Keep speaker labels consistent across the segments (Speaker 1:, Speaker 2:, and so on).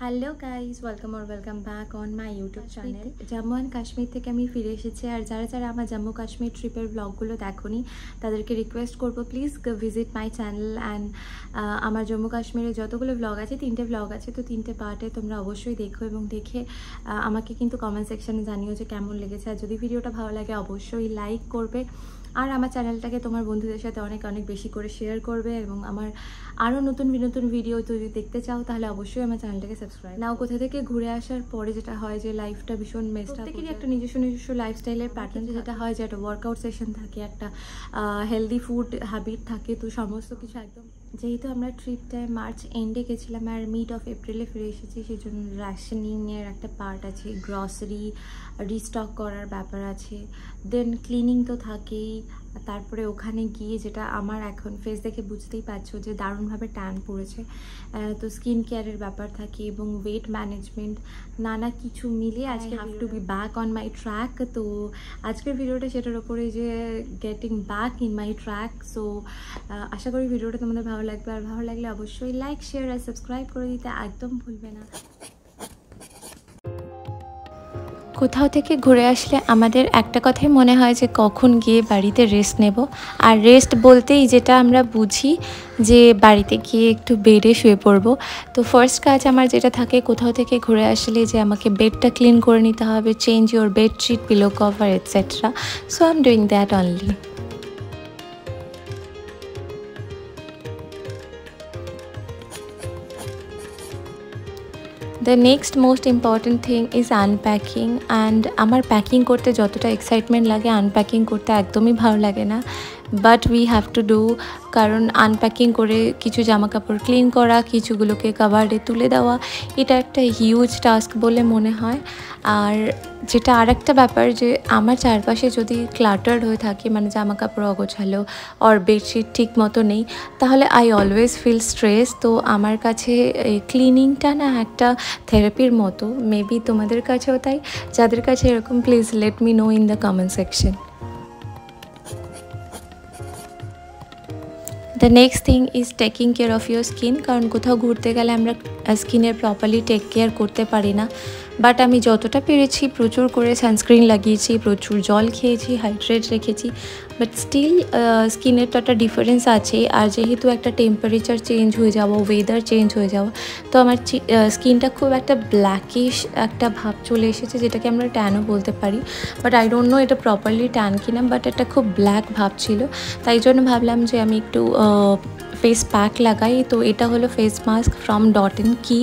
Speaker 1: Hello guys, welcome back on my YouTube channel. Jammu and Kashmir থেকে আমি ফিরে এসেছি। আর যারা আমার জম্মু কাশ্মীর ট্রিপের ব্লগগুলো দেখোনি তাদেরকে রিকোয়েস্ট করবো, please visit my channel. And আমার জম্মু কাশ্মীরে যতগুলো ব্লগ আছে, 3টে ব্লগ আছে, তো 3টে পার্টে তোমরা অবশ্যই দেখো এবং দেখে আমাকে কিন্তু কমেন্ট সেকশানে জানিও যে কেমন লেগেছে। আর যদি ভিডিওটা ভালো লাগে অবশ্যই লাইক করবে, আর আমার চ্যানেলটাকে তোমার বন্ধুদের সাথে অনেক বেশি করে শেয়ার করবে। এবং আমার আরও নতুন ভিডিও যদি দেখতে চাও তাহলে অবশ্যই আমার চ্যানেলটাকে সাবস্ক্রাইব নাও। কোথা থেকে ঘুরে আসার পরে যেটা হয় যে লাইফটা ভীষণ মেসড আপ, প্রত্যেকেরই একটা নিজস্ব লাইফস্টাইলের প্যাটার্ন, যেটা হয় যে একটা ওয়ার্কআউট সেশন থাকে, একটা হেলদি ফুড হ্যাবিট থাকে, তো সমস্ত কিছু একদম। যেহেতু আমরা ট্রিপটায় মার্চ এন্ডে গেছিলাম আর মিড অফ এপ্রিলে ফিরে এসেছি, সেই জন্য রেশনিংয়ের একটা পার্ট আছে, গ্রসারি রিস্টক করার ব্যাপার আছে, দেন ক্লিনিং তো থাকেই। তারপরে ওখানে গিয়ে যেটা আমার এখন ফেস দেখে বুঝতেই পারছো যে দারুণভাবে ট্যান পড়েছে, তো স্কিন কেয়ারের ব্যাপার থাকে এবং ওয়েট ম্যানেজমেন্ট, নানা কিছু মিলিয়ে আজকে have to be back on my track. তো আজকের ভিডিওটা সেটার ওপরে যে getting back in my track. So আশা করি ভিডিওটা তোমাদের ভালো লাগবে, আর ভালো লাগলে অবশ্যই লাইক, শেয়ার আর সাবস্ক্রাইব করে দিতে একদম ভুলবে না। কোথাও থেকে ঘুরে আসলে আমাদের একটা কথাই মনে হয় যে কখন গিয়ে বাড়িতে রেস্ট নেব। আর রেস্ট বলতেই যেটা আমরা বুঝি যে বাড়িতে গিয়ে একটু বেডে শুয়ে পড়ব। তো ফার্স্ট কাজ আমার যেটা থাকে কোথাও থেকে ঘুরে আসলে, যে আমাকে বেডটা ক্লিন করে নিতে হবে, change your bedsheet, pillow cover etcetera. So I am doing that only. The next most important thing is unpacking, and আমার প্যাকিং করতে যতটা এক্সাইটমেন্ট লাগে আনপ্যাকিং করতে একদমই ভালো লাগে না, but we have to do. কারণ আনপ্যাকিং করে কিছু জামা কাপড় ক্লিন করা, কিছুগুলোকে কাভারে তুলে দেওয়া, এটা একটা হিউজ টাস্ক বলে মনে হয়। আর যেটা আর একটা ব্যাপার, যে আমার চারপাশে যদি ক্লাটার্ড হয়ে থাকে, মানে জামা কাপড় অগোছালো আর বেডশিট ঠিক মতো নেই, তাহলে আই অলওয়েজ ফিল স্ট্রেস। তো আমার কাছে এই ক্লিনিংটা না একটা থেরাপির মতো, মেবি তোমাদের কাছেও তাই। যাদের কাছে এরকম, please let me know in the comment section. The next thing is taking care of your skin. কারণ কোথাও ঘুরতে গেলে আমরা স্কিনের প্রপারলি টেক কেয়ার করতে পারি না, বাট আমি যতটা পেরেছি প্রচুর করে সানস্ক্রিন লাগিয়েছি, প্রচুর জল খেয়েছি, হাইড্রেট রেখেছি, বাট স্টিল স্কিনের তো একটা ডিফারেন্স আছে। আর যেহেতু একটা টেম্পারেচার চেঞ্জ হয়ে যাওয়া, ওয়েদার চেঞ্জ হয়ে যাওয়া, তো আমার স্কিনটা খুব একটা ব্ল্যাকিশ একটা ভাব চলে এসেছে, যেটাকে আমরা ট্যানও বলতে পারি, বাট আই ডোন্ট নো এটা প্রপারলি ট্যান কিনা, বাট এটা খুব ব্ল্যাক ভাব ছিল। তাই জন্য ভাবলাম যে আমি একটু ফেস প্যাক লাগাই। তো এটা হলো face mask from Dot and Key.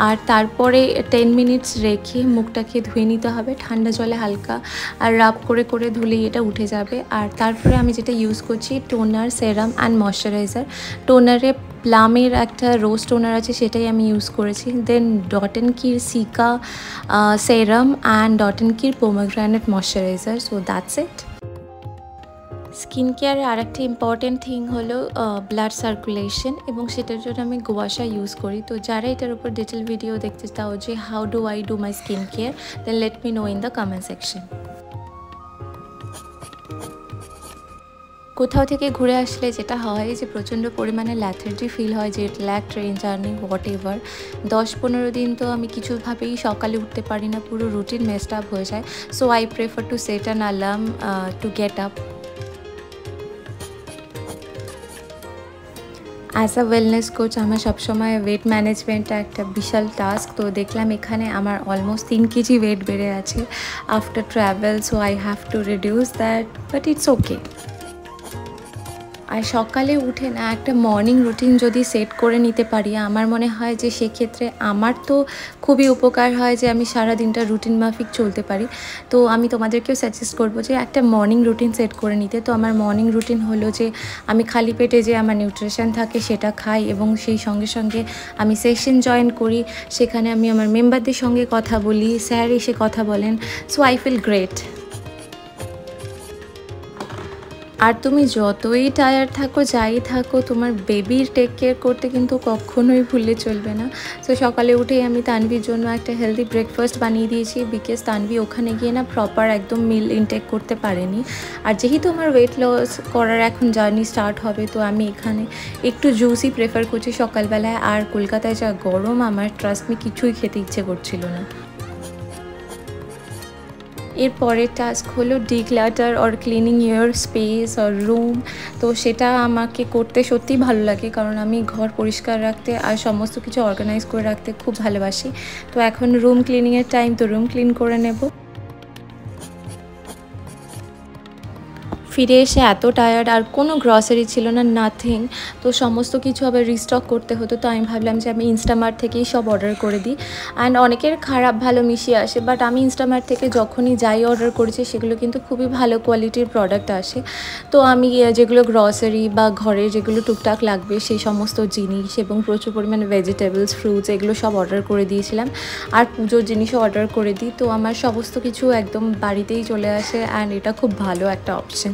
Speaker 1: আর তারপরে 10 মিনিটস রেখে মুখটাকে ধুয়ে নিতে হবে ঠান্ডা জলে হালকা, আর রাব করে ধুলেই এটা উঠে যাবে। আর তারপরে আমি যেটা ইউজ করছি, টোনার, সেরাম অ্যান্ড ময়শ্চারাইজার। টোনারে প্লামের একটা রোজ টোনার আছে, সেটাই আমি ইউজ করেছি। দেন ডট এন্ড কির cica serum and dot and কির pomegranate moisturiser. So that's it. Skin কেয়ারে আরেকটা ইম্পর্টেন্ট থিং হলো ব্লাড সার্কুলেশন, এবং সেটার জন্য আমি গোয়াশা ইউজ করি। তো যারা এটার উপর ডিটেল ভিডিও দেখতে চাও যে how do I do my skin care, then let me know in the comment section. কোথাও থেকে ঘুরে আসলে যেটা হয় যে প্রচণ্ড পরিমাণে ল্যাথার্জি ফিল হয়, যে lag, train journey, whatever. 10-15 দিন তো আমি কিছুভাবেই সকালে উঠতে পারি না, পুরো রুটিন মেসড আপ হয়ে যায়। So I prefer to set an alarm to get up. As a wellness coach আমার সবসময় ওয়েট ম্যানেজমেন্টটা একটা বিশাল টাস্ক। তো দেখলাম এখানে আমার অলমোস্ট 3 কেজি ওয়েট বেড়ে আছে after travel. So I have to reduce that, but it's okay. আর সকালে উঠে না একটা মর্নিং রুটিন যদি সেট করে নিতে পারি, আমার মনে হয় যে সেক্ষেত্রে আমার তো খুবই উপকার হয়, যে আমি সারা দিনটা রুটিন মাফিক চলতে পারি। তো আমি তোমাদেরকেও সাজেস্ট করবো যে একটা মর্নিং রুটিন সেট করে নিতে। তো আমার মর্নিং রুটিন হলো যে আমি খালি পেটে যে আমার নিউট্রিশন থাকে সেটা খাই, এবং সেই সঙ্গে আমি সেশন জয়েন করি। সেখানে আমি আমার মেম্বারদের সঙ্গে কথা বলি, স্যার এসে কথা বলেন। So I feel great. আর তুমি যতই টায়ার্ড থাকো যাই থাকো তোমার বেবির টেক কেয়ার করতে কিন্তু কখনোই ভুললে চলবে না। সো সকালে উঠেই আমি তানভির জন্য একটা হেলদি ব্রেকফাস্ট বানিয়ে দিয়েছি, বিকজ তানভি ওখানে গিয়ে না প্রপার একদম মিল ইনটেক করতে পারেনি। আর যেহেতু আমার ওয়েট লস করার এখন জার্নি স্টার্ট হবে, তো আমি এখানে একটু জুসই প্রেফার করছি সকালবেলায়। আর কলকাতায় যা গরম, আমার ট্রাস্ট মি কিছুই খেতে ইচ্ছে করছিল না। এর পরের টাস্ক হলো declutter or cleaning your space or room. তো সেটা আমাকে করতে সত্যিই ভালো লাগে, কারণ আমি ঘর পরিষ্কার রাখতে আর সমস্ত কিছু অর্গানাইজ করে রাখতে খুব ভালোবাসি। তো এখন রুম ক্লিনিংয়ের টাইম, তো রুম ক্লিন করে নেব। ফিরে এসে এত টায়ার্ড, আর কোনো গ্রসারি ছিল না, নাথিং। তো সমস্ত কিছু আবার রিস্টক করতে হতো। তো আমি ভাবলাম যে আমি ইনস্টামার্ট থেকেই সব অর্ডার করে দিই। অ্যান্ড অনেকের খারাপ ভালো মিশিয়ে আসে, বাট আমি ইনস্টামার্ট থেকে যখনই যাই অর্ডার করেছি সেগুলো কিন্তু খুবই ভালো কোয়ালিটির প্রোডাক্ট আসে। তো আমি যেগুলো গ্রসারি বা ঘরে যেগুলো টুকটাক লাগবে সেই সমস্ত জিনিস এবং প্রচুর পরিমাণে ভেজিটেবলস, ফ্রুটস, এগুলো সব অর্ডার করে দিয়েছিলাম। আর পুজোর জিনিসও অর্ডার করে দিই। তো আমার সমস্ত কিছু একদম বাড়িতেই চলে আসে, অ্যান্ড এটা খুব ভালো একটা অপশন।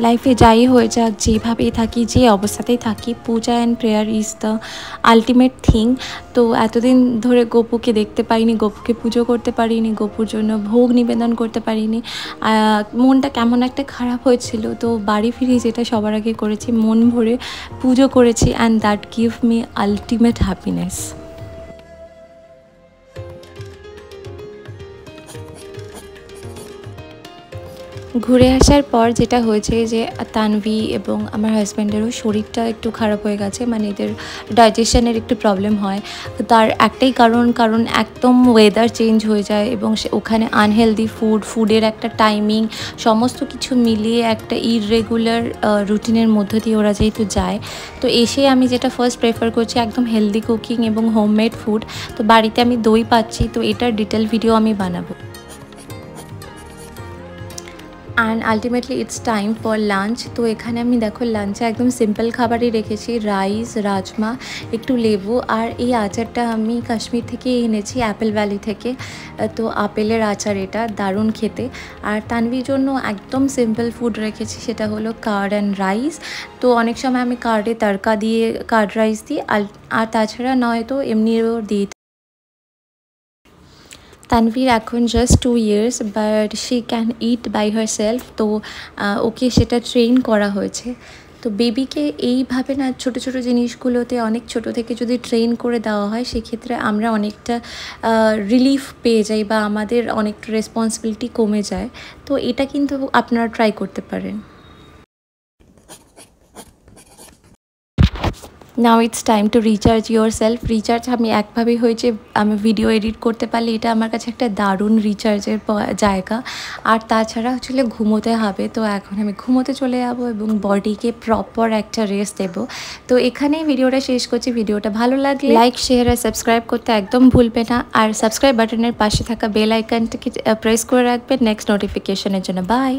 Speaker 1: লাইফে যাই হয়ে যাক, যেভাবেই থাকি, যে অবস্থাতেই থাকি, puja and prayer is the ultimate thing. তো এতদিন ধরে গপুকে দেখতে পাইনি, গপুকে পুজো করতে পারিনি, গপুর জন্য ভোগ নিবেদন করতে পারিনি। মনটা কেমন একটা খারাপ হয়েছিল। তো বাড়ি ফিরে যেটা সবার আগে করেছি, মন ভরে পুজো করেছি, and that give me ultimate happiness. ঘুরে আসার পর যেটা হয়েছে যে তানভি এবং আমার হাজব্যান্ডেরও শরীরটা একটু খারাপ হয়ে গেছে, মানে এদের ডাইজেশনের একটু প্রবলেম হয়। তার একটাই কারণ একদম ওয়েদার চেঞ্জ হয়ে যায় এবং ওখানে আনহেলদি ফুডের একটা টাইমিং, সমস্ত কিছু মিলিয়ে একটা ইররেগুলার রুটিনের মধ্য দিয়ে ওরা যেহেতু যায়। তো এসে আমি যেটা ফার্স্ট প্রেফার করছি একদম হেলদি কুকিং এবং হোমমেড ফুড। তো বাড়িতে আমি দই পাচ্ছি, তো এটার ডিটেল ভিডিও আমি বানাবো। And ultimately it's time for lunch. তো এখানে আমি দেখো লাঞ্চে একদম সিম্পল খাবারই রেখেছি, রাইস, রাজমা, একটু লেবু, আর এই আচারটা আমি কাশ্মীর থেকে এনেছি, অ্যাপেল ভ্যালি থেকে। তো আপেলের আচার, এটা দারুণ খেতে। আর তানভির জন্য একদম সিম্পল ফুড রেখেছি, সেটা হলো কার্ড অ্যান্ড রাইস। তো অনেক সময় আমি কার্ডে তড়কা দিয়ে কার্ড রাইস দিই, আর তাছাড়া নয়তো এমনিও দিই। তানভীর এখন just 2 years, but she can eat by herself. তো ওকে সেটা ট্রেন করা হয়েছে। তো বেবিকে এইভাবে না ছোটো ছোটো জিনিসগুলোতে অনেক ছোটো থেকে যদি ট্রেন করে দেওয়া হয়, সেক্ষেত্রে আমরা অনেকটা রিলিফ পেয়ে যাই বা আমাদের অনেকটা রেসপন্সিবিলিটি কমে যায়। তো এটা কিন্তু আপনারা ট্রাই করতে পারেন। Now it's time to recharge your self. Recharge আমি একভাবেই হয়েছে, আমি ভিডিও এডিট করতে পারলে এটা আমার কাছে একটা দারুণ রিচার্জের জায়গা। আর তাছাড়া হচ্ছে ঘুমোতে হবে। তো এখন আমি ঘুমোতে চলে যাবো এবং বডিকে প্রপার একটা রেস্ট দেবো। তো এখানেই ভিডিওটা শেষ করছি। ভিডিওটা ভালো লাগলে লাইক, শেয়ার আর সাবস্ক্রাইব করতে একদম ভুলবে না। আর সাবস্ক্রাইব বাটনের পাশে থাকা বেল আইকনটাকে প্রেস করে রাখবেন নেক্সট নোটিফিকেশনের জন্য। বাই।